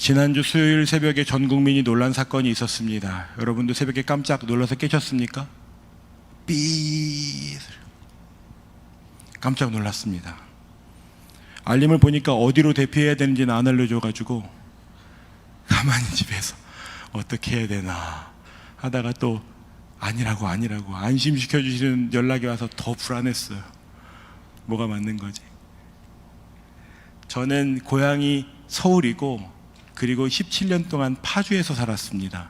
지난주 수요일 새벽에 전 국민이 놀란 사건이 있었습니다. 여러분도 새벽에 깜짝 놀라서 깨셨습니까? 삐 깜짝 놀랐습니다. 알림을 보니까 어디로 대피해야 되는지는 안 알려줘가지고 가만히 집에서 어떻게 해야 되나 하다가 또 아니라고 안심시켜주시는 연락이 와서 더 불안했어요. 뭐가 맞는 거지? 저는 고향이 서울이고 그리고 17년 동안 파주에서 살았습니다.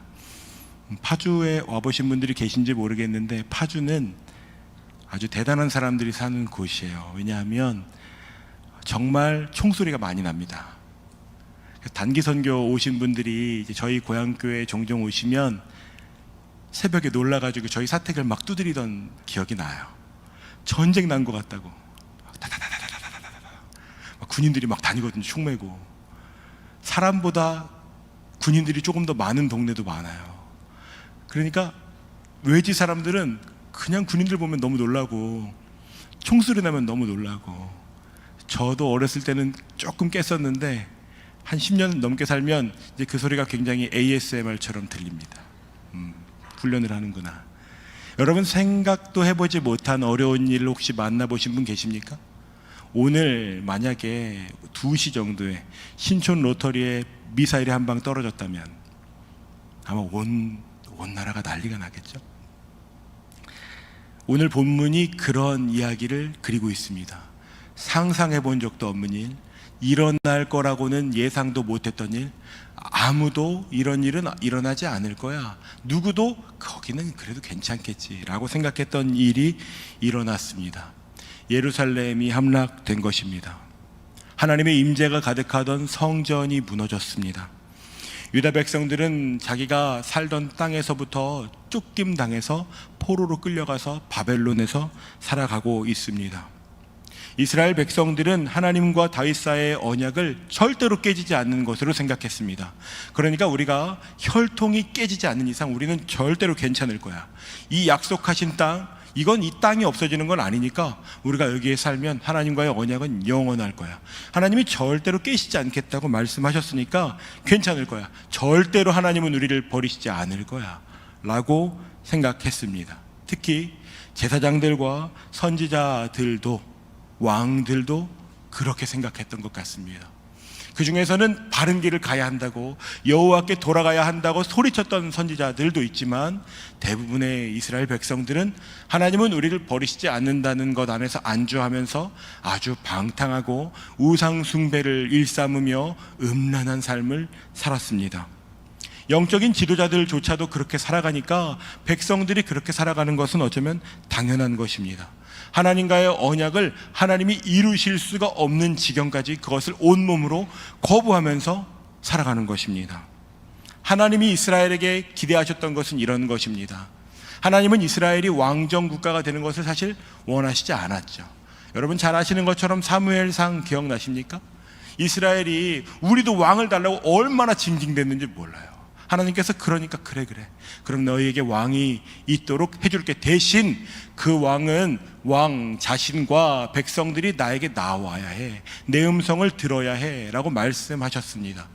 파주에 와보신 분들이 계신지 모르겠는데 파주는 아주 대단한 사람들이 사는 곳이에요. 왜냐하면 정말 총소리가 많이 납니다. 단기 선교 오신 분들이 이제 저희 고향교회에 종종 오시면 새벽에 놀라가지고 저희 사택을 막 두드리던 기억이 나요. 전쟁 난 것 같다고. 막 군인들이 막 다니거든요. 총 메고. 사람보다 군인들이 조금 더 많은 동네도 많아요. 그러니까 외지 사람들은 그냥 군인들 보면 너무 놀라고 총소리 나면 너무 놀라고. 저도 어렸을 때는 조금 깼었는데 한 10년 넘게 살면 이제 그 소리가 굉장히 ASMR처럼 들립니다. 훈련을 하는구나. 여러분 생각도 해보지 못한 어려운 일을 혹시 만나보신 분 계십니까? 오늘 만약에 2시 정도에 신촌 로터리에 미사일이 한 방 떨어졌다면 아마 온 나라가 난리가 나겠죠. 오늘 본문이 그런 이야기를 그리고 있습니다. 상상해 본 적도 없는 일, 일어날 거라고는 예상도 못했던 일, 아무도 이런 일은 일어나지 않을 거야, 누구도 거기는 그래도 괜찮겠지라고 생각했던 일이 일어났습니다. 예루살렘이 함락된 것입니다. 하나님의 임재가 가득하던 성전이 무너졌습니다. 유다 백성들은 자기가 살던 땅에서부터 쫓김당해서 포로로 끌려가서 바벨론에서 살아가고 있습니다. 이스라엘 백성들은 하나님과 다윗 사이의 언약을 절대로 깨지지 않는 것으로 생각했습니다. 그러니까 우리가 혈통이 깨지지 않는 이상 우리는 절대로 괜찮을 거야. 이 약속하신 땅, 이건 이 땅이 없어지는 건 아니니까 우리가 여기에 살면 하나님과의 언약은 영원할 거야. 하나님이 절대로 깨시지 않겠다고 말씀하셨으니까 괜찮을 거야. 절대로 하나님은 우리를 버리시지 않을 거야 라고 생각했습니다. 특히 제사장들과 선지자들도 왕들도 그렇게 생각했던 것 같습니다. 그 중에서는 바른 길을 가야 한다고, 여호와께 돌아가야 한다고 소리쳤던 선지자들도 있지만 대부분의 이스라엘 백성들은 하나님은 우리를 버리시지 않는다는 것 안에서 안주하면서 아주 방탕하고 우상 숭배를 일삼으며 음란한 삶을 살았습니다. 영적인 지도자들조차도 그렇게 살아가니까 백성들이 그렇게 살아가는 것은 어쩌면 당연한 것입니다. 하나님과의 언약을 하나님이 이루실 수가 없는 지경까지 그것을 온몸으로 거부하면서 살아가는 것입니다. 하나님이 이스라엘에게 기대하셨던 것은 이런 것입니다. 하나님은 이스라엘이 왕정 국가가 되는 것을 사실 원하시지 않았죠. 여러분 잘 아시는 것처럼 사무엘상 기억나십니까? 이스라엘이 우리도 왕을 달라고 얼마나 징징댔는지 몰라요. 하나님께서 그러니까 그래 그럼 너희에게 왕이 있도록 해줄게. 대신 그 왕은 왕 자신과 백성들이 나에게 나와야 해, 내 음성을 들어야 해 라고 말씀하셨습니다.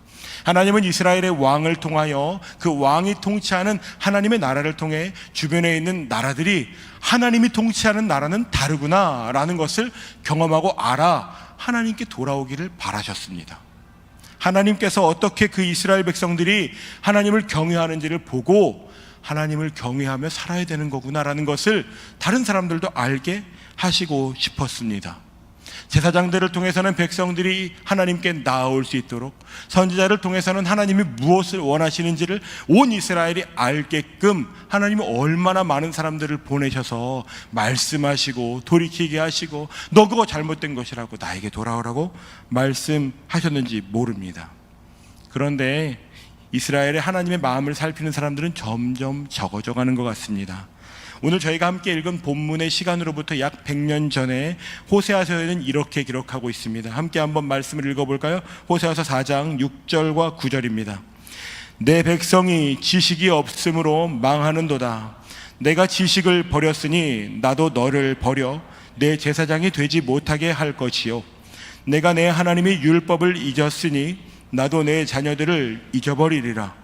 하나님은 이스라엘의 왕을 통하여 그 왕이 통치하는 하나님의 나라를 통해 주변에 있는 나라들이 하나님이 통치하는 나라는 다르구나 라는 것을 경험하고 알아 하나님께 돌아오기를 바라셨습니다. 하나님께서 어떻게 그 이스라엘 백성들이 하나님을 경외하는지를 보고 하나님을 경외하며 살아야 되는 거구나라는 것을 다른 사람들도 알게 하시고 싶었습니다. 제사장들을 통해서는 백성들이 하나님께 나아올 수 있도록, 선지자를 통해서는 하나님이 무엇을 원하시는지를 온 이스라엘이 알게끔 하나님이 얼마나 많은 사람들을 보내셔서 말씀하시고 돌이키게 하시고 너 그거 잘못된 것이라고 나에게 돌아오라고 말씀하셨는지 모릅니다. 그런데 이스라엘의 하나님의 마음을 살피는 사람들은 점점 적어져 가는 것 같습니다. 오늘 저희가 함께 읽은 본문의 시간으로부터 약 100년 전에 호세아서에는 이렇게 기록하고 있습니다. 함께 한번 말씀을 읽어볼까요? 호세아서 4장 6절과 9절입니다. 내 백성이 지식이 없으므로 망하는도다. 내가 지식을 버렸으니 나도 너를 버려 내 제사장이 되지 못하게 할 것이요. 내가 내 하나님의 율법을 잊었으니 나도 내 자녀들을 잊어버리리라.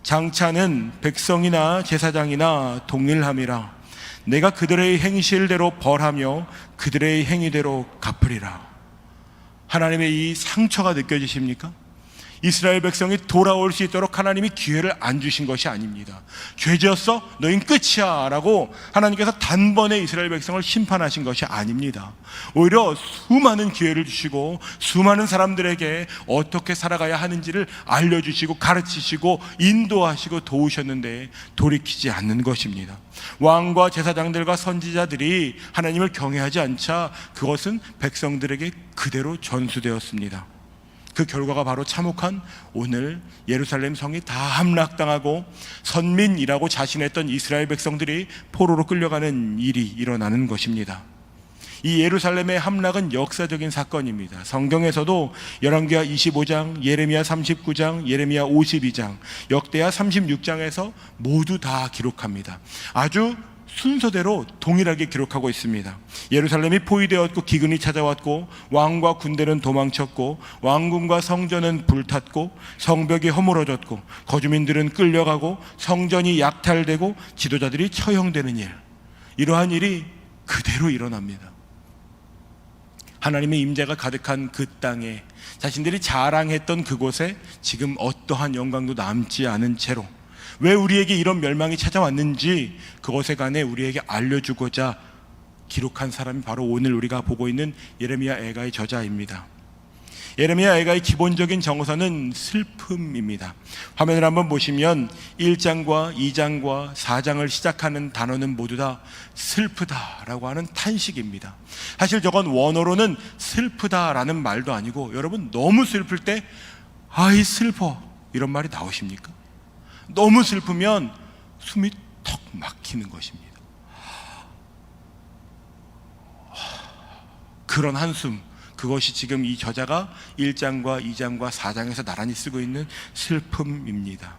장차는 백성이나 제사장이나 동일함이라. 내가 그들의 행실대로 벌하며 그들의 행위대로 갚으리라. 하나님의 이 상처가 느껴지십니까? 이스라엘 백성이 돌아올 수 있도록 하나님이 기회를 안 주신 것이 아닙니다. 죄지었어? 너흰 끝이야 라고 하나님께서 단번에 이스라엘 백성을 심판하신 것이 아닙니다. 오히려 수많은 기회를 주시고 수많은 사람들에게 어떻게 살아가야 하는지를 알려주시고 가르치시고 인도하시고 도우셨는데 돌이키지 않는 것입니다. 왕과 제사장들과 선지자들이 하나님을 경외하지 않자 그것은 백성들에게 그대로 전수되었습니다. 그 결과가 바로 참혹한 오늘 예루살렘 성이 다 함락당하고 선민이라고 자신했던 이스라엘 백성들이 포로로 끌려가는 일이 일어나는 것입니다. 이 예루살렘의 함락은 역사적인 사건입니다. 성경에서도 열왕기하 25장, 예레미야 39장, 예레미야 52장, 역대하 36장에서 모두 다 기록합니다. 아주 순서대로 동일하게 기록하고 있습니다. 예루살렘이 포위되었고 기근이 찾아왔고 왕과 군대는 도망쳤고 왕궁과 성전은 불탔고 성벽이 허물어졌고 거주민들은 끌려가고 성전이 약탈되고 지도자들이 처형되는 일, 이러한 일이 그대로 일어납니다. 하나님의 임재가 가득한 그 땅에 자신들이 자랑했던 그곳에 지금 어떠한 영광도 남지 않은 채로 왜 우리에게 이런 멸망이 찾아왔는지 그것에 관해 우리에게 알려주고자 기록한 사람이 바로 오늘 우리가 보고 있는 예레미야 애가의 저자입니다. 예레미야 애가의 기본적인 정서는 슬픔입니다. 화면을 한번 보시면 1장과 2장과 4장을 시작하는 단어는 모두 다 슬프다라고 하는 탄식입니다. 사실 저건 원어로는 슬프다라는 말도 아니고, 여러분 너무 슬플 때 아이 슬퍼 이런 말이 나오십니까? 너무 슬프면 숨이 턱 막히는 것입니다. 그런 한숨, 그것이 지금 이 저자가 1장과 2장과 4장에서 나란히 쓰고 있는 슬픔입니다.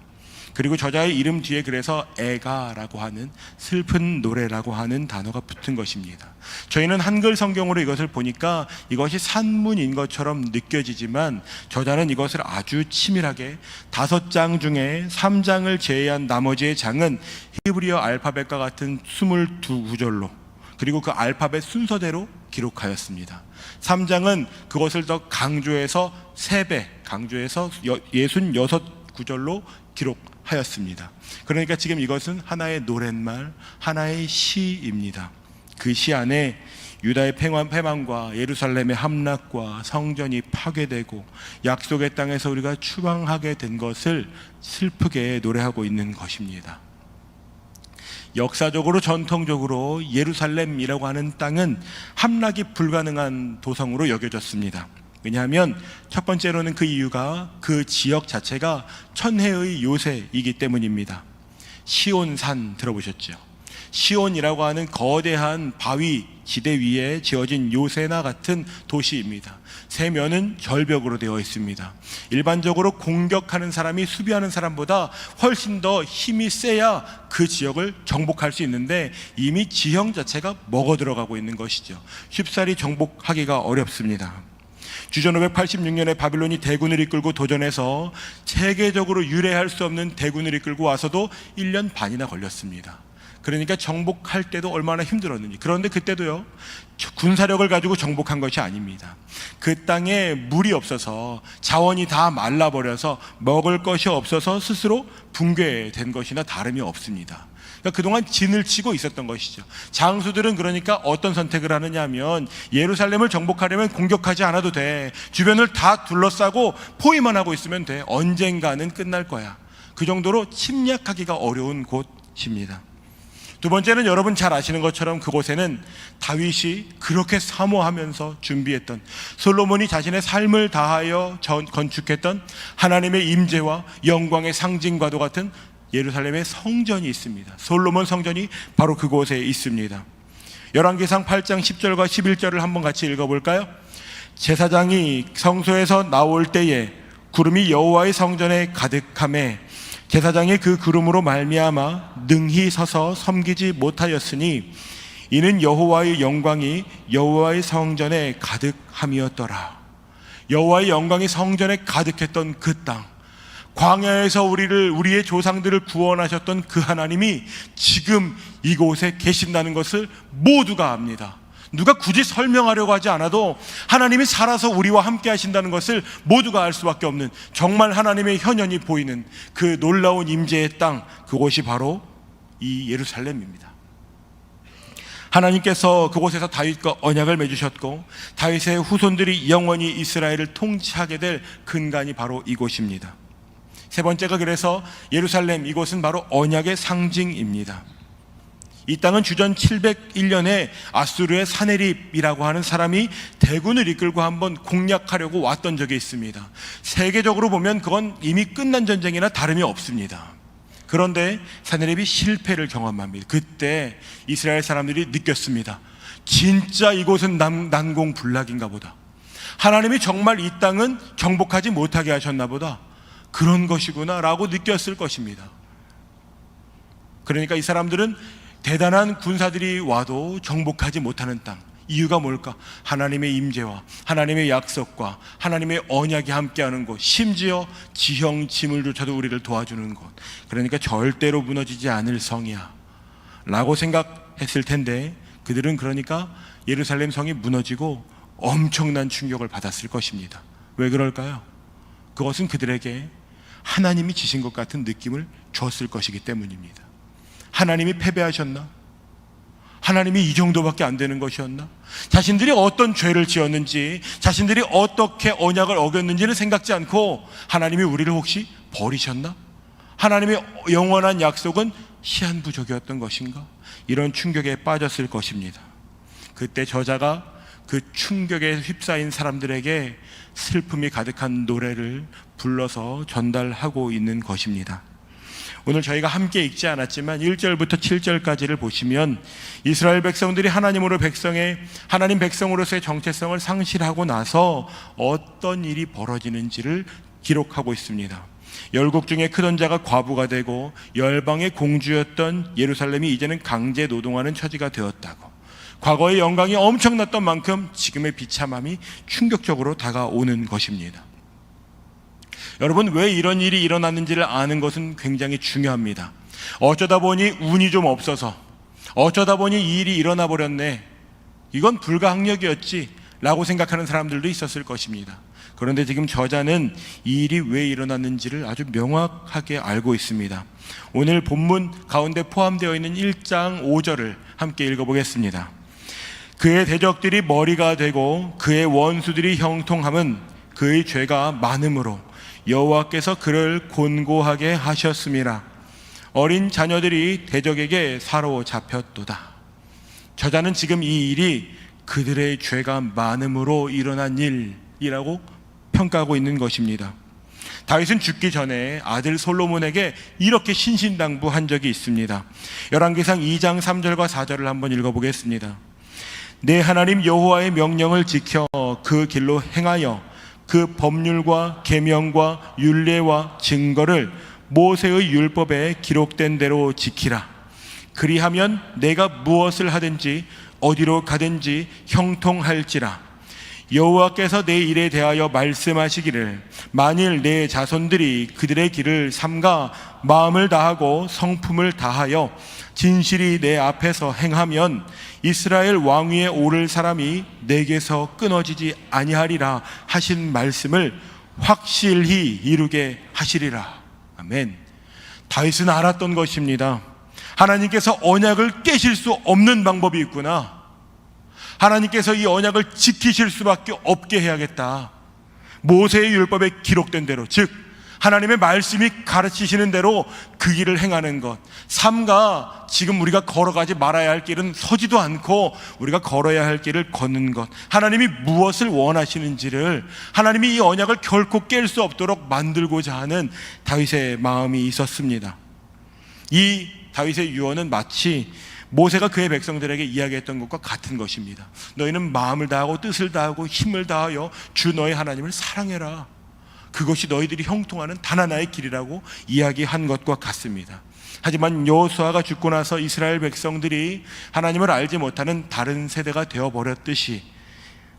그리고 저자의 이름 뒤에 그래서 애가라고 하는 슬픈 노래라고 하는 단어가 붙은 것입니다. 저희는 한글 성경으로 이것을 보니까 이것이 산문인 것처럼 느껴지지만 저자는 이것을 아주 치밀하게 5장 중에 3장을 제외한 나머지의 장은 히브리어 알파벳과 같은 22구절로 그리고 그 알파벳 순서대로 기록하였습니다. 3장은 그것을 더 강조해서 3배 강조해서 66구절로 기록하였습니다. 그러니까 지금 이것은 하나의 노랫말, 하나의 시입니다. 그 시 안에 유다의 패망과 예루살렘의 함락과 성전이 파괴되고 약속의 땅에서 우리가 추방하게 된 것을 슬프게 노래하고 있는 것입니다. 역사적으로 전통적으로 예루살렘이라고 하는 땅은 함락이 불가능한 도성으로 여겨졌습니다. 왜냐하면 첫 번째로는 그 이유가 그 지역 자체가 천혜의 요새이기 때문입니다. 시온산 들어보셨죠? 시온이라고 하는 거대한 바위 지대 위에 지어진 요새나 같은 도시입니다. 세 면은 절벽으로 되어 있습니다. 일반적으로 공격하는 사람이 수비하는 사람보다 훨씬 더 힘이 세야 그 지역을 정복할 수 있는데 이미 지형 자체가 먹어 들어가고 있는 것이죠. 쉽사리 정복하기가 어렵습니다. 주전 586년에 바빌론이 대군을 이끌고 도전해서 세계적으로 유례할 수 없는 대군을 이끌고 와서도 1년 반이나 걸렸습니다. 그러니까 정복할 때도 얼마나 힘들었는지. 그런데 그때도요, 군사력을 가지고 정복한 것이 아닙니다. 그 땅에 물이 없어서 자원이 다 말라버려서 먹을 것이 없어서 스스로 붕괴된 것이나 다름이 없습니다. 그러니까 그동안 진을 치고 있었던 것이죠. 장수들은 그러니까 어떤 선택을 하느냐 하면 예루살렘을 정복하려면 공격하지 않아도 돼. 주변을 다 둘러싸고 포위만 하고 있으면 돼. 언젠가는 끝날 거야. 그 정도로 침략하기가 어려운 곳입니다. 두 번째는 여러분 잘 아시는 것처럼 그곳에는 다윗이 그렇게 사모하면서 준비했던, 솔로몬이 자신의 삶을 다하여 건축했던 하나님의 임재와 영광의 상징과도 같은 예루살렘의 성전이 있습니다. 솔로몬 성전이 바로 그곳에 있습니다. 열왕기상 8장 10절과 11절을 한번 같이 읽어볼까요? 제사장이 성소에서 나올 때에 구름이 여호와의 성전에 가득하매 제사장이 그 구름으로 말미암아 능히 서서 섬기지 못하였으니 이는 여호와의 영광이 여호와의 성전에 가득함이었더라. 여호와의 영광이 성전에 가득했던 그 땅, 광야에서 우리의 조상들을 구원하셨던 그 하나님이 지금 이곳에 계신다는 것을 모두가 압니다. 누가 굳이 설명하려고 하지 않아도 하나님이 살아서 우리와 함께 하신다는 것을 모두가 알 수밖에 없는, 정말 하나님의 현현이 보이는 그 놀라운 임재의 땅, 그곳이 바로 이 예루살렘입니다. 하나님께서 그곳에서 다윗과 언약을 맺으셨고 다윗의 후손들이 영원히 이스라엘을 통치하게 될 근간이 바로 이곳입니다. 세 번째가, 그래서 예루살렘, 이곳은 바로 언약의 상징입니다. 이 땅은 주전 701년에 아수르의 사네립이라고 하는 사람이 대군을 이끌고 한번 공략하려고 왔던 적이 있습니다. 세계적으로 보면 그건 이미 끝난 전쟁이나 다름이 없습니다. 그런데 사네립이 실패를 경험합니다. 그때 이스라엘 사람들이 느꼈습니다. 진짜 이곳은 난공불락인가 보다. 하나님이 정말 이 땅은 정복하지 못하게 하셨나 보다. 그런 것이구나 라고 느꼈을 것입니다. 그러니까 이 사람들은 대단한 군사들이 와도 정복하지 못하는 땅, 이유가 뭘까? 하나님의 임재와 하나님의 약속과 하나님의 언약이 함께하는 곳, 심지어 지형 지물조차도 우리를 도와주는 곳, 그러니까 절대로 무너지지 않을 성이야 라고 생각했을 텐데, 그들은 그러니까 예루살렘 성이 무너지고 엄청난 충격을 받았을 것입니다. 왜 그럴까요? 그것은 그들에게 하나님이 지신 것 같은 느낌을 줬을 것이기 때문입니다. 하나님이 패배하셨나? 하나님이 이 정도밖에 안 되는 것이었나? 자신들이 어떤 죄를 지었는지, 자신들이 어떻게 언약을 어겼는지는 생각지 않고 하나님이 우리를 혹시 버리셨나? 하나님의 영원한 약속은 시한부족이었던 것인가? 이런 충격에 빠졌을 것입니다. 그때 저자가 그 충격에 휩싸인 사람들에게 슬픔이 가득한 노래를 불러서 전달하고 있는 것입니다. 오늘 저희가 함께 읽지 않았지만 1절부터 7절까지를 보시면 이스라엘 백성들이 하나님 백성으로서의 정체성을 상실하고 나서 어떤 일이 벌어지는지를 기록하고 있습니다. 열국 중에 크던 자가 과부가 되고 열방의 공주였던 예루살렘이 이제는 강제 노동하는 처지가 되었다고, 과거의 영광이 엄청났던 만큼 지금의 비참함이 충격적으로 다가오는 것입니다. 여러분, 왜 이런 일이 일어났는지를 아는 것은 굉장히 중요합니다. 어쩌다 보니 운이 좀 없어서, 어쩌다 보니 이 일이 일어나 버렸네, 이건 불가항력이었지 라고 생각하는 사람들도 있었을 것입니다. 그런데 지금 저자는 이 일이 왜 일어났는지를 아주 명확하게 알고 있습니다. 오늘 본문 가운데 포함되어 있는 1장 5절을 함께 읽어보겠습니다. 그의 대적들이 머리가 되고 그의 원수들이 형통함은 그의 죄가 많음으로 여호와께서 그를 곤고하게 하셨음이라. 어린 자녀들이 대적에게 사로잡혔도다. 저자는 지금 이 일이 그들의 죄가 많음으로 일어난 일이라고 평가하고 있는 것입니다. 다윗은 죽기 전에 아들 솔로몬에게 이렇게 신신당부한 적이 있습니다. 열왕기상 2장 3절과 4절을 한번 읽어보겠습니다. 내 하나님 여호와의 명령을 지켜 그 길로 행하여 그 법률과 계명과 율례와 증거를 모세의 율법에 기록된 대로 지키라. 그리하면 내가 무엇을 하든지 어디로 가든지 형통할지라. 여호와께서 내 일에 대하여 말씀하시기를 만일 내 자손들이 그들의 길을 삼가 마음을 다하고 성품을 다하여 진실이 내 앞에서 행하면 이스라엘 왕위에 오를 사람이 내게서 끊어지지 아니하리라 하신 말씀을 확실히 이루게 하시리라. 아멘. 다윗은 알았던 것입니다. 하나님께서 언약을 깨실 수 없는 방법이 있구나. 하나님께서 이 언약을 지키실 수밖에 없게 해야겠다. 모세의 율법에 기록된 대로, 즉 하나님의 말씀이 가르치시는 대로 그 길을 행하는 것, 삼가 지금 우리가 걸어가지 말아야 할 길은 서지도 않고 우리가 걸어야 할 길을 걷는 것, 하나님이 무엇을 원하시는지를, 하나님이 이 언약을 결코 깰 수 없도록 만들고자 하는 다윗의 마음이 있었습니다. 이 다윗의 유언은 마치 모세가 그의 백성들에게 이야기했던 것과 같은 것입니다. 너희는 마음을 다하고 뜻을 다하고 힘을 다하여 주 너의 하나님을 사랑해라. 그것이 너희들이 형통하는 단 하나의 길이라고 이야기한 것과 같습니다. 하지만 여호수아가 죽고 나서 이스라엘 백성들이 하나님을 알지 못하는 다른 세대가 되어버렸듯이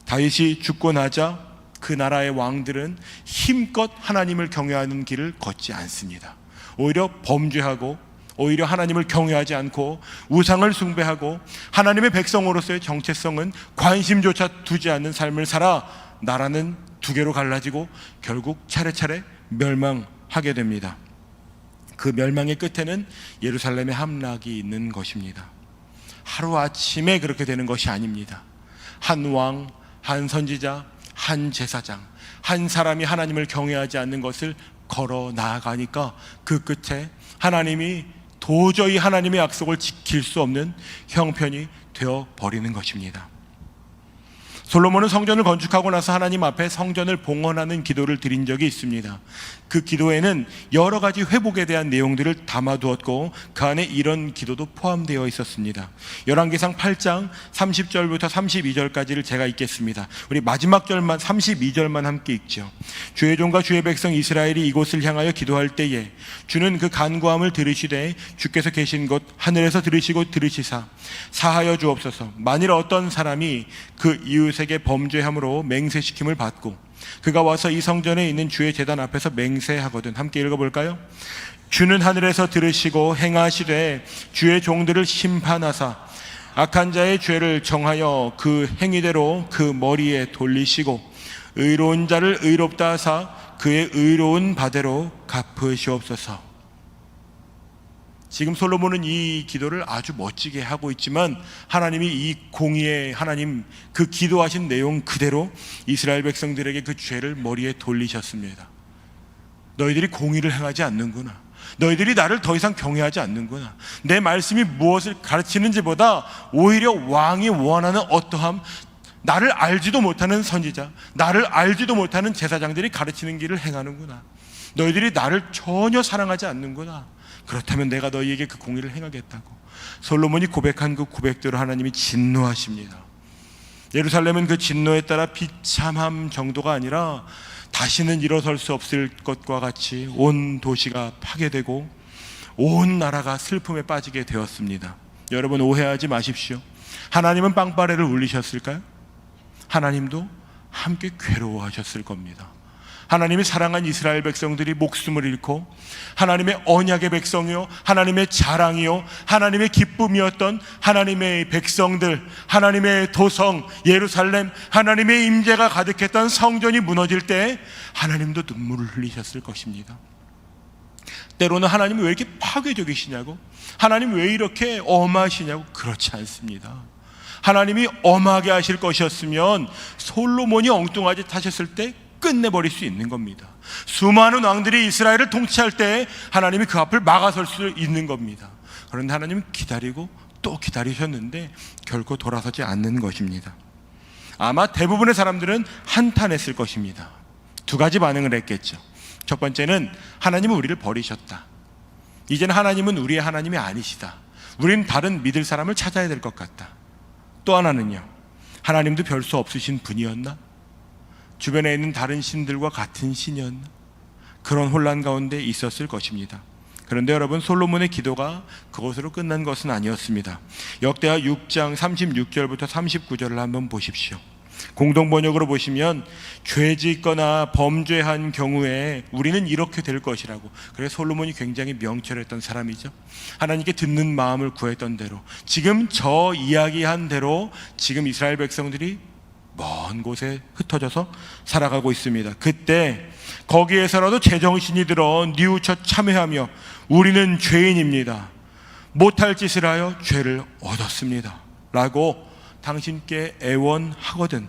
다윗이 죽고 나자 그 나라의 왕들은 힘껏 하나님을 경외하는 길을 걷지 않습니다. 오히려 범죄하고, 오히려 하나님을 경외하지 않고 우상을 숭배하고 하나님의 백성으로서의 정체성은 관심조차 두지 않는 삶을 살아 나라는 두 개로 갈라지고 결국 차례차례 멸망하게 됩니다. 그 멸망의 끝에는 예루살렘의 함락이 있는 것입니다. 하루아침에 그렇게 되는 것이 아닙니다. 한 왕, 한 선지자, 한 제사장, 한 사람이 하나님을 경외하지 않는 것을 걸어 나아가니까 그 끝에 하나님이 도저히 하나님의 약속을 지킬 수 없는 형편이 되어 버리는 것입니다. 솔로몬은 성전을 건축하고 나서 하나님 앞에 성전을 봉헌하는 기도를 드린 적이 있습니다. 그 기도에는 여러 가지 회복에 대한 내용들을 담아두었고 그 안에 이런 기도도 포함되어 있었습니다. 열왕기상 8장 30절부터 32절까지를 제가 읽겠습니다. 우리 마지막 절만 32절만 함께 읽죠. 주의 종과 주의 백성 이스라엘이 이곳을 향하여 기도할 때에 주는 그 간구함을 들으시되 주께서 계신 곳 하늘에서 들으시고 들으시사 사하여 주옵소서. 만일 어떤 사람이 그 이웃에게 범죄함으로 맹세시킴을 받고 그가 와서 이 성전에 있는 주의 제단 앞에서 맹세하거든. 함께 읽어볼까요? 주는 하늘에서 들으시고 행하시되 주의 종들을 심판하사 악한 자의 죄를 정하여 그 행위대로 그 머리에 돌리시고 의로운 자를 의롭다 하사 그의 의로운 바대로 갚으시옵소서. 지금 솔로몬은 이 기도를 아주 멋지게 하고 있지만 하나님이 이 공의의 하나님 그 기도하신 내용 그대로 이스라엘 백성들에게 그 죄를 머리에 돌리셨습니다. 너희들이 공의를 행하지 않는구나. 너희들이 나를 더 이상 경외하지 않는구나. 내 말씀이 무엇을 가르치는지보다 오히려 왕이 원하는 어떠함, 나를 알지도 못하는 선지자, 나를 알지도 못하는 제사장들이 가르치는 길을 행하는구나. 너희들이 나를 전혀 사랑하지 않는구나. 그렇다면 내가 너희에게 그 공의를 행하겠다고. 솔로몬이 고백한 그 고백대로 하나님이 진노하십니다. 예루살렘은 그 진노에 따라 비참함 정도가 아니라 다시는 일어설 수 없을 것과 같이 온 도시가 파괴되고 온 나라가 슬픔에 빠지게 되었습니다. 여러분 오해하지 마십시오. 하나님은 빵빠레를 울리셨을까요? 하나님도 함께 괴로워하셨을 겁니다. 하나님이 사랑한 이스라엘 백성들이 목숨을 잃고 하나님의 언약의 백성이요 하나님의 자랑이요 하나님의 기쁨이었던 하나님의 백성들, 하나님의 도성 예루살렘, 하나님의 임재가 가득했던 성전이 무너질 때 하나님도 눈물을 흘리셨을 것입니다. 때로는 하나님이 왜 이렇게 파괴적이시냐고, 하나님 왜 이렇게 엄하시냐고. 그렇지 않습니다. 하나님이 엄하게 하실 것이었으면 솔로몬이 엉뚱하게 타셨을 때 끝내버릴 수 있는 겁니다. 수많은 왕들이 이스라엘을 통치할 때 하나님이 그 앞을 막아설 수 있는 겁니다. 그런데 하나님은 기다리고 또 기다리셨는데 결코 돌아서지 않는 것입니다. 아마 대부분의 사람들은 한탄했을 것입니다. 두 가지 반응을 했겠죠. 첫 번째는 하나님은 우리를 버리셨다. 이제는 하나님은 우리의 하나님이 아니시다. 우리는 다른 믿을 사람을 찾아야 될 것 같다. 또 하나는요, 하나님도 별 수 없으신 분이었나? 주변에 있는 다른 신들과 같은 신이었나? 그런 혼란 가운데 있었을 것입니다. 그런데 여러분, 솔로몬의 기도가 그것으로 끝난 것은 아니었습니다. 역대하 6장 36절부터 39절을 한번 보십시오. 공동번역으로 보시면 죄 짓거나 범죄한 경우에 우리는 이렇게 될 것이라고. 그래서 솔로몬이 굉장히 명철했던 사람이죠. 하나님께 듣는 마음을 구했던 대로 지금 저 이야기한 대로 지금 이스라엘 백성들이 먼 곳에 흩어져서 살아가고 있습니다. 그때 거기에서라도 제정신이 들어 뉘우쳐 참회하며 우리는 죄인입니다. 못할 짓을 하여 죄를 얻었습니다 라고 당신께 애원하거든.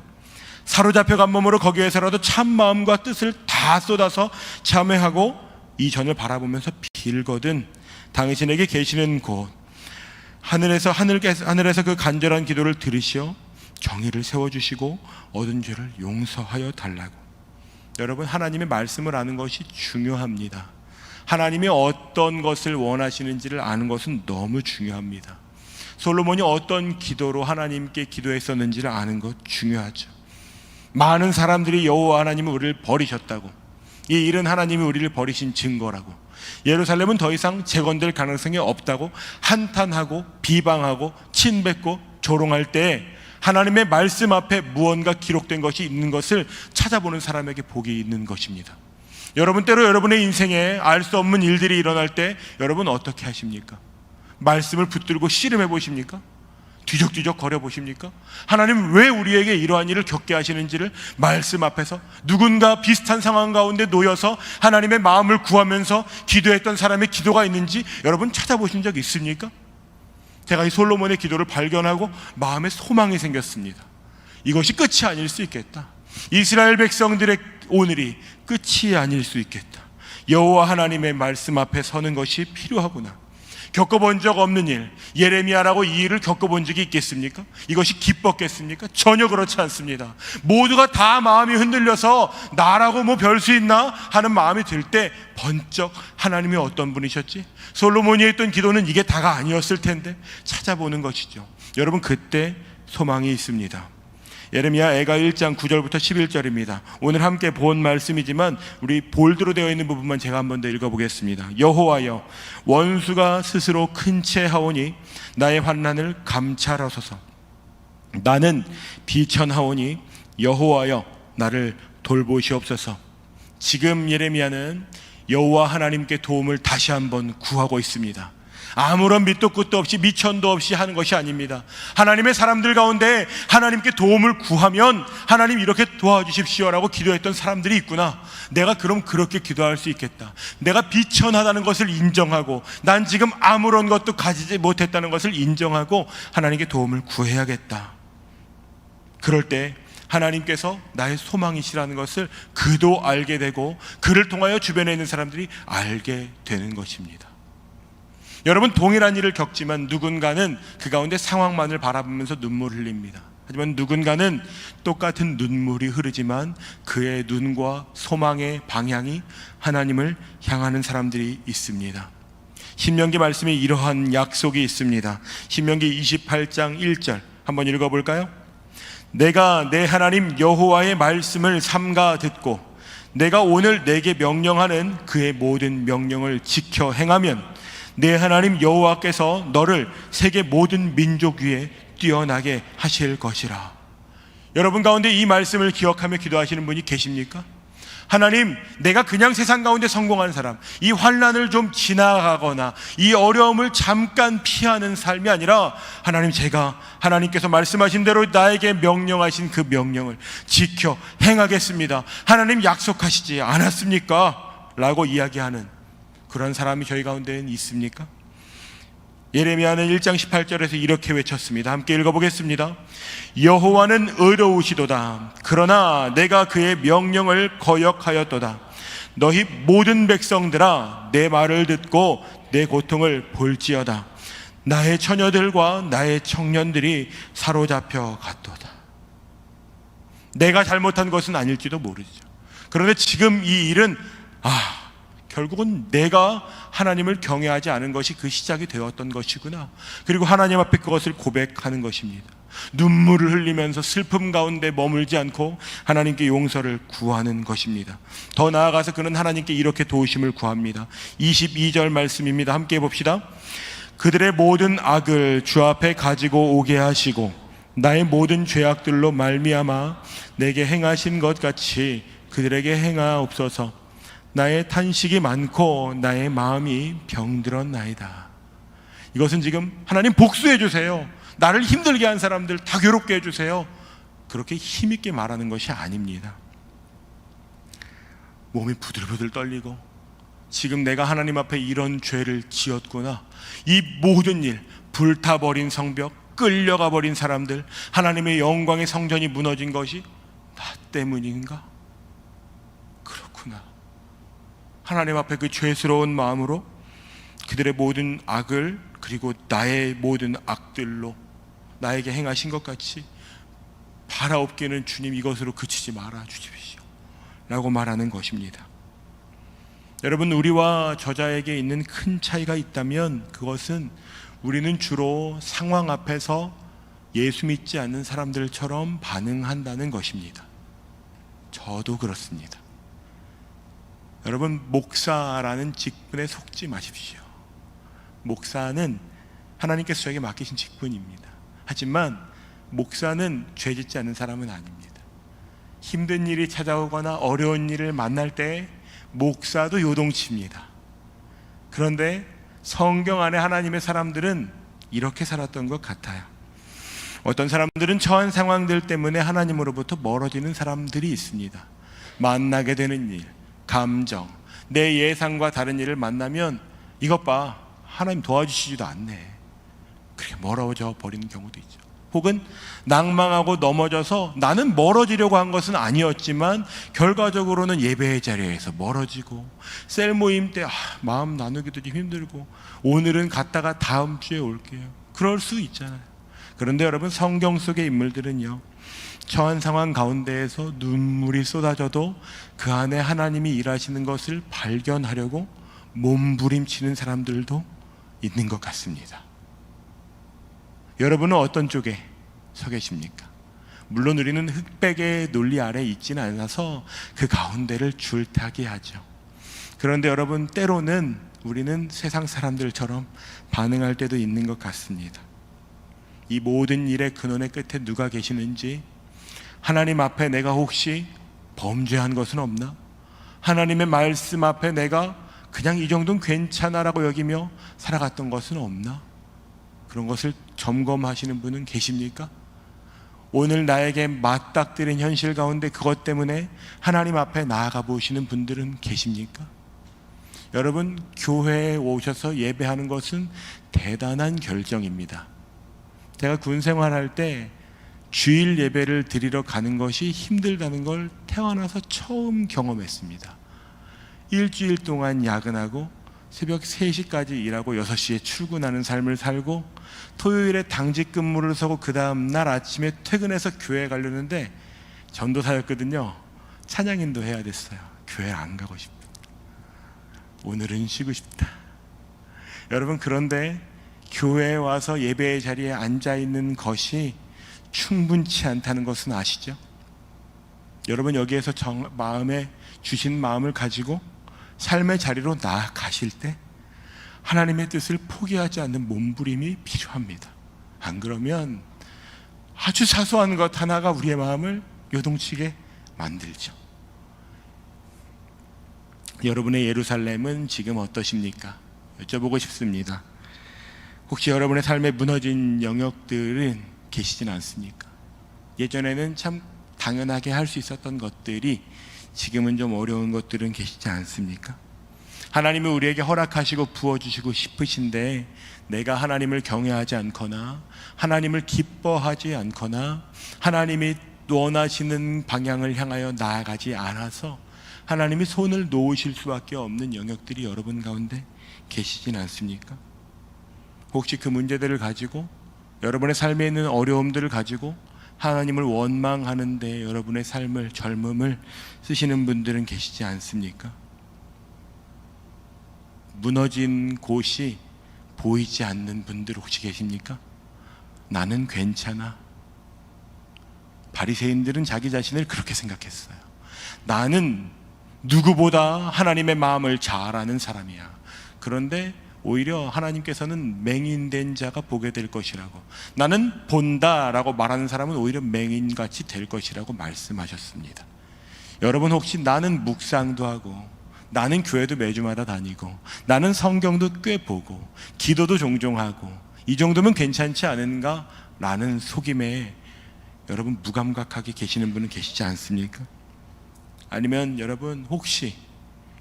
사로잡혀간 몸으로 거기에서라도 참 마음과 뜻을 다 쏟아서 참회하고 이 전을 바라보면서 빌거든. 당신에게 계시는 곳 하늘에서 그 간절한 기도를 들으시어 정의를 세워주시고 얻은 죄를 용서하여 달라고. 여러분, 하나님의 말씀을 아는 것이 중요합니다. 하나님이 어떤 것을 원하시는지를 아는 것은 너무 중요합니다. 솔로몬이 어떤 기도로 하나님께 기도했었는지를 아는 것 중요하죠. 많은 사람들이 여호와 하나님은 우리를 버리셨다고, 이 일은 하나님이 우리를 버리신 증거라고, 예루살렘은 더 이상 재건될 가능성이 없다고 한탄하고 비방하고 침뱉고 조롱할 때 하나님의 말씀 앞에 무언가 기록된 것이 있는 것을 찾아보는 사람에게 복이 있는 것입니다. 여러분, 때로 여러분의 인생에 알 수 없는 일들이 일어날 때 여러분 어떻게 하십니까? 말씀을 붙들고 씨름해 보십니까? 뒤적뒤적 거려 보십니까? 하나님 왜 우리에게 이러한 일을 겪게 하시는지를 말씀 앞에서 누군가 비슷한 상황 가운데 놓여서 하나님의 마음을 구하면서 기도했던 사람의 기도가 있는지 여러분 찾아보신 적 있습니까? 제가 이 솔로몬의 기도를 발견하고 마음에 소망이 생겼습니다. 이것이 끝이 아닐 수 있겠다. 이스라엘 백성들의 오늘이 끝이 아닐 수 있겠다. 여호와 하나님의 말씀 앞에 서는 것이 필요하구나. 겪어본 적 없는 일, 예레미야라고 이 일을 겪어본 적이 있겠습니까? 이것이 기뻤겠습니까? 전혀 그렇지 않습니다. 모두가 다 마음이 흔들려서 나라고 뭐 별 수 있나 하는 마음이 들 때 번쩍 하나님이 어떤 분이셨지? 솔로몬이 했던 기도는 이게 다가 아니었을 텐데 찾아보는 것이죠. 여러분, 그때 소망이 있습니다. 예레미야 애가 1장 9절부터 11절입니다. 오늘 함께 본 말씀이지만 우리 볼드로 되어 있는 부분만 제가 한 번 더 읽어보겠습니다. 여호와여, 원수가 스스로 큰 채 하오니 나의 환난을 감찰하소서. 나는 비천하오니 여호와여, 나를 돌보시옵소서. 지금 예레미야는 여호와 하나님께 도움을 다시 한번 구하고 있습니다. 아무런 밑도 끝도 없이 미천도 없이 하는 것이 아닙니다. 하나님의 사람들 가운데 하나님께 도움을 구하면 하나님 이렇게 도와주십시오라고 기도했던 사람들이 있구나. 내가 그럼 그렇게 기도할 수 있겠다. 내가 비천하다는 것을 인정하고 난 지금 아무런 것도 가지지 못했다는 것을 인정하고 하나님께 도움을 구해야겠다. 그럴 때 하나님께서 나의 소망이시라는 것을 그도 알게 되고 그를 통하여 주변에 있는 사람들이 알게 되는 것입니다. 여러분, 동일한 일을 겪지만 누군가는 그 가운데 상황만을 바라보면서 눈물을 흘립니다. 하지만 누군가는 똑같은 눈물이 흐르지만 그의 눈과 소망의 방향이 하나님을 향하는 사람들이 있습니다. 신명기 말씀에 이러한 약속이 있습니다. 신명기 28장 1절 한번 읽어볼까요? 내가 내 하나님 여호와의 말씀을 삼가 듣고 내가 오늘 내게 명령하는 그의 모든 명령을 지켜 행하면 내 하나님 여호와께서 너를 세계 모든 민족 위에 뛰어나게 하실 것이라. 여러분 가운데 이 말씀을 기억하며 기도하시는 분이 계십니까? 하나님, 내가 그냥 세상 가운데 성공하는 사람, 이 환난을 좀 지나가거나 이 어려움을 잠깐 피하는 삶이 아니라 하나님, 제가 하나님께서 말씀하신 대로 나에게 명령하신 그 명령을 지켜 행하겠습니다. 하나님 약속하시지 않았습니까? 라고 이야기하는 그런 사람이 저희 가운데는 있습니까? 예레미야는 1장 18절에서 이렇게 외쳤습니다. 함께 읽어보겠습니다. 여호와는 의로우시도다. 그러나 내가 그의 명령을 거역하였도다. 너희 모든 백성들아, 내 말을 듣고 내 고통을 볼지어다. 나의 처녀들과 나의 청년들이 사로잡혀 갔도다. 내가 잘못한 것은 아닐지도 모르죠. 그런데 지금 이 일은 결국은 내가 하나님을 경외하지 않은 것이 그 시작이 되었던 것이구나. 그리고 하나님 앞에 그것을 고백하는 것입니다. 눈물을 흘리면서 슬픔 가운데 머물지 않고 하나님께 용서를 구하는 것입니다. 더 나아가서 그는 하나님께 이렇게 도우심을 구합니다. 22절 말씀입니다. 함께 해봅시다. 그들의 모든 악을 주 앞에 가지고 오게 하시고 나의 모든 죄악들로 말미암아 내게 행하신 것 같이 그들에게 행하옵소서. 나의 탄식이 많고 나의 마음이 병들었나이다. 이것은 지금 하나님 복수해 주세요. 나를 힘들게 한 사람들 다 괴롭게 해주세요. 그렇게 힘있게 말하는 것이 아닙니다. 몸이 부들부들 떨리고 지금 내가 하나님 앞에 이런 죄를 지었구나. 이 모든 일, 불타버린 성벽, 끌려가 버린 사람들, 하나님의 영광의 성전이 무너진 것이 나 때문인가? 그렇구나. 하나님 앞에 그 죄스러운 마음으로 그들의 모든 악을 그리고 나의 모든 악들로 나에게 행하신 것 같이 바라옵기는 주님 이것으로 그치지 말아 주십시오 라고 말하는 것입니다. 여러분, 우리와 저자에게 있는 큰 차이가 있다면 그것은 우리는 주로 상황 앞에서 예수 믿지 않는 사람들처럼 반응한다는 것입니다. 저도 그렇습니다. 여러분, 목사라는 직분에 속지 마십시오. 목사는 하나님께서 저에게 맡기신 직분입니다. 하지만 목사는 죄짓지 않는 사람은 아닙니다. 힘든 일이 찾아오거나 어려운 일을 만날 때 목사도 요동칩니다. 그런데 성경 안에 하나님의 사람들은 이렇게 살았던 것 같아요. 어떤 사람들은 처한 상황들 때문에 하나님으로부터 멀어지는 사람들이 있습니다. 만나게 되는 일, 감정, 내 예상과 다른 일을 만나면 이것 봐, 하나님 도와주시지도 않네, 그렇게 멀어져 버리는 경우도 있죠. 혹은 낭망하고 넘어져서 나는 멀어지려고 한 것은 아니었지만 결과적으로는 예배의 자리에서 멀어지고, 셀 모임 때 마음 나누기도 좀 힘들고, 오늘은 갔다가 다음 주에 올게요, 그럴 수 있잖아요. 그런데 여러분, 성경 속의 인물들은요, 처한 상황 가운데에서 눈물이 쏟아져도 그 안에 하나님이 일하시는 것을 발견하려고 몸부림치는 사람들도 있는 것 같습니다. 여러분은 어떤 쪽에 서 계십니까? 물론 우리는 흑백의 논리 아래 있지는 않아서 그 가운데를 줄타기 하죠. 그런데 여러분, 때로는 우리는 세상 사람들처럼 반응할 때도 있는 것 같습니다. 이 모든 일의 근원의 끝에 누가 계시는지, 하나님 앞에 내가 혹시 범죄한 것은 없나? 하나님의 말씀 앞에 내가 그냥 이 정도는 괜찮아라고 여기며 살아갔던 것은 없나? 그런 것을 점검하시는 분은 계십니까? 오늘 나에게 맞닥뜨린 현실 가운데 그것 때문에 하나님 앞에 나아가 보시는 분들은 계십니까? 여러분, 교회에 오셔서 예배하는 것은 대단한 결정입니다. 제가 군 생활할 때 주일 예배를 드리러 가는 것이 힘들다는 걸 태어나서 처음 경험했습니다. 일주일 동안 야근하고 새벽 3시까지 일하고 6시에 출근하는 삶을 살고, 토요일에 당직 근무를 서고 그 다음 날 아침에 퇴근해서 교회 가려는데 전도사였거든요. 찬양인도 해야 됐어요. 교회 안 가고 싶다, 오늘은 쉬고 싶다. 여러분, 그런데 교회에 와서 예배의 자리에 앉아있는 것이 충분치 않다는 것은 아시죠? 여러분, 여기에서 마음에 주신 마음을 가지고 삶의 자리로 나아가실 때 하나님의 뜻을 포기하지 않는 몸부림이 필요합니다. 안 그러면 아주 사소한 것 하나가 우리의 마음을 요동치게 만들죠. 여러분의 예루살렘은 지금 어떠십니까? 여쭤보고 싶습니다. 혹시 여러분의 삶에 무너진 영역들은 계시진 않습니까? 예전에는 참 당연하게 할 수 있었던 것들이 지금은 좀 어려운 것들은 계시지 않습니까? 하나님이 우리에게 허락하시고 부어주시고 싶으신데 내가 하나님을 경외하지 않거나 하나님을 기뻐하지 않거나 하나님이 원하시는 방향을 향하여 나아가지 않아서 하나님이 손을 놓으실 수밖에 없는 영역들이 여러분 가운데 계시진 않습니까? 혹시 그 문제들을 가지고, 여러분의 삶에 있는 어려움들을 가지고 하나님을 원망하는데 여러분의 삶을, 젊음을 쓰시는 분들은 계시지 않습니까? 무너진 곳이 보이지 않는 분들 혹시 계십니까? 나는 괜찮아. 바리새인들은 자기 자신을 그렇게 생각했어요. 나는 누구보다 하나님의 마음을 잘 아는 사람이야. 그런데 오히려 하나님께서는 맹인된 자가 보게 될 것이라고, 나는 본다라고 말하는 사람은 오히려 맹인같이 될 것이라고 말씀하셨습니다. 여러분, 혹시 나는 묵상도 하고 나는 교회도 매주마다 다니고 나는 성경도 꽤 보고 기도도 종종 하고 이 정도면 괜찮지 않은가? 라는 속임에 여러분 무감각하게 계시는 분은 계시지 않습니까? 아니면 여러분, 혹시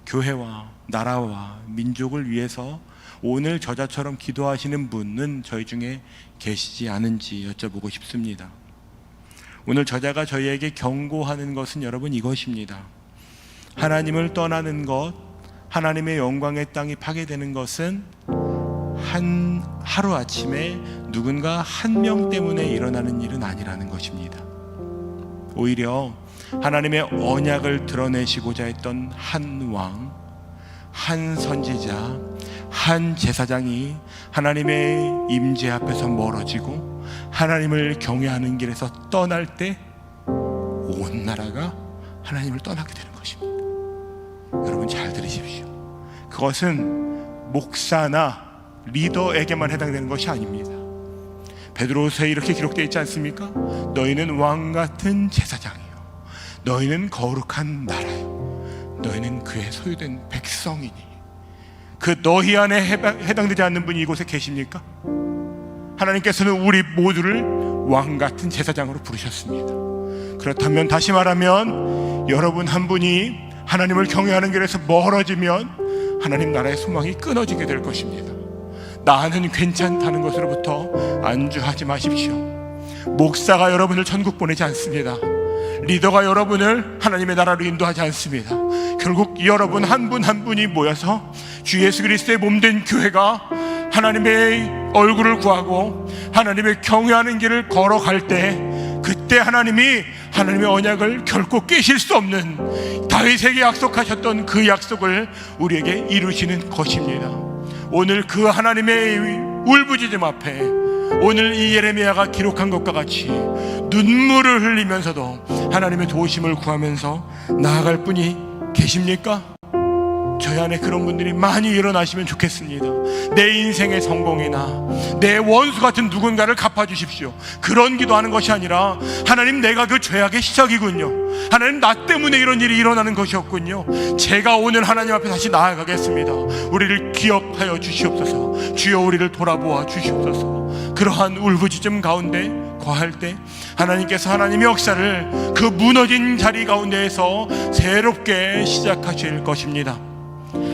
교회와 나라와 민족을 위해서 오늘 저자처럼 기도하시는 분은 저희 중에 계시지 않은지 여쭤보고 싶습니다. 오늘 저자가 저희에게 경고하는 것은 여러분 이것입니다. 하나님을 떠나는 것, 하나님의 영광의 땅이 파괴되는 것은 하루아침에 누군가 한 명 때문에 일어나는 일은 아니라는 것입니다. 오히려 하나님의 언약을 드러내시고자 했던 한 왕, 한 선지자, 한 제사장이 하나님의 임재 앞에서 멀어지고 하나님을 경외하는 길에서 떠날 때 온 나라가 하나님을 떠나게 되는 것입니다. 여러분 잘 들으십시오. 그것은 목사나 리더에게만 해당되는 것이 아닙니다. 베드로후서에 이렇게 기록되어 있지 않습니까? 너희는 왕같은 제사장이요, 너희는 거룩한 나라요, 너희는 그의 소유된 백성이니. 그 너희 안에 해당되지 않는 분이 이곳에 계십니까? 하나님께서는 우리 모두를 왕같은 제사장으로 부르셨습니다. 그렇다면 다시 말하면 여러분 한 분이 하나님을 경외하는 길에서 멀어지면 하나님 나라의 소망이 끊어지게 될 것입니다. 나는 괜찮다는 것으로부터 안주하지 마십시오. 목사가 여러분을 천국 보내지 않습니다. 리더가 여러분을 하나님의 나라로 인도하지 않습니다. 결국 여러분 한 분 한 분이 모여서 주 예수 그리스도의 몸된 교회가 하나님의 얼굴을 구하고 하나님의 경외하는 길을 걸어갈 때, 그때 하나님이 하나님의 언약을 결코 깨실 수 없는 다윗에게 약속하셨던 그 약속을 우리에게 이루시는 것입니다. 오늘 그 하나님의 울부짖음 앞에 오늘 이 예레미야가 기록한 것과 같이 눈물을 흘리면서도 하나님의 도우심을 구하면서 나아갈 분이 계십니까? 저희 안에 그런 분들이 많이 일어나시면 좋겠습니다. 내 인생의 성공이나 내 원수 같은 누군가를 갚아주십시오, 그런 기도하는 것이 아니라 하나님, 내가 그 죄악의 시작이군요, 하나님 나 때문에 이런 일이 일어나는 것이었군요, 제가 오늘 하나님 앞에 다시 나아가겠습니다, 우리를 기억하여 주시옵소서, 주여 우리를 돌아보아 주시옵소서. 그러한 울부짖음 가운데 거할 때 하나님께서 하나님의 역사를 그 무너진 자리 가운데에서 새롭게 시작하실 것입니다.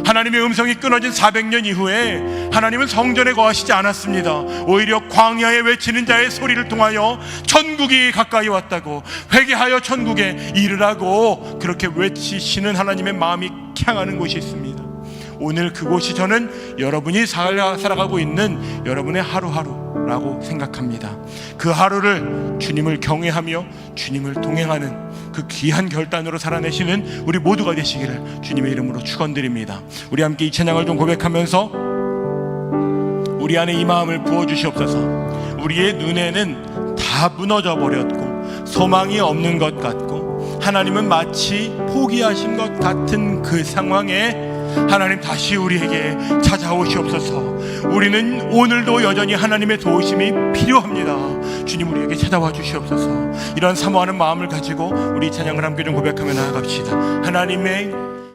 하나님의 음성이 끊어진 400년 이후에 하나님은 성전에 거하시지 않았습니다. 오히려 광야에 외치는 자의 소리를 통하여 천국이 가까이 왔다고, 회개하여 천국에 이르라고 그렇게 외치시는 하나님의 마음이 향하는 곳이 있습니다. 오늘 그곳이 저는 여러분이 살아가고 있는 여러분의 하루하루라고 생각합니다. 그 하루를 주님을 경외하며 주님을 동행하는 그 귀한 결단으로 살아내시는 우리 모두가 되시기를 주님의 이름으로 축원드립니다. 우리 함께 이 찬양을 좀 고백하면서 우리 안에 이 마음을 부어주시옵소서. 우리의 눈에는 다 무너져 버렸고 소망이 없는 것 같고 하나님은 마치 포기하신 것 같은 그 상황에 하나님 다시 우리에게 찾아오시옵소서. 우리는 오늘도 여전히 하나님의 도우심이 필요합니다. 주님 우리에게 찾아와 주시옵소서. 이런 사모하는 마음을 가지고 우리 찬양을 함께 좀 고백하며 나아갑시다. 하나님의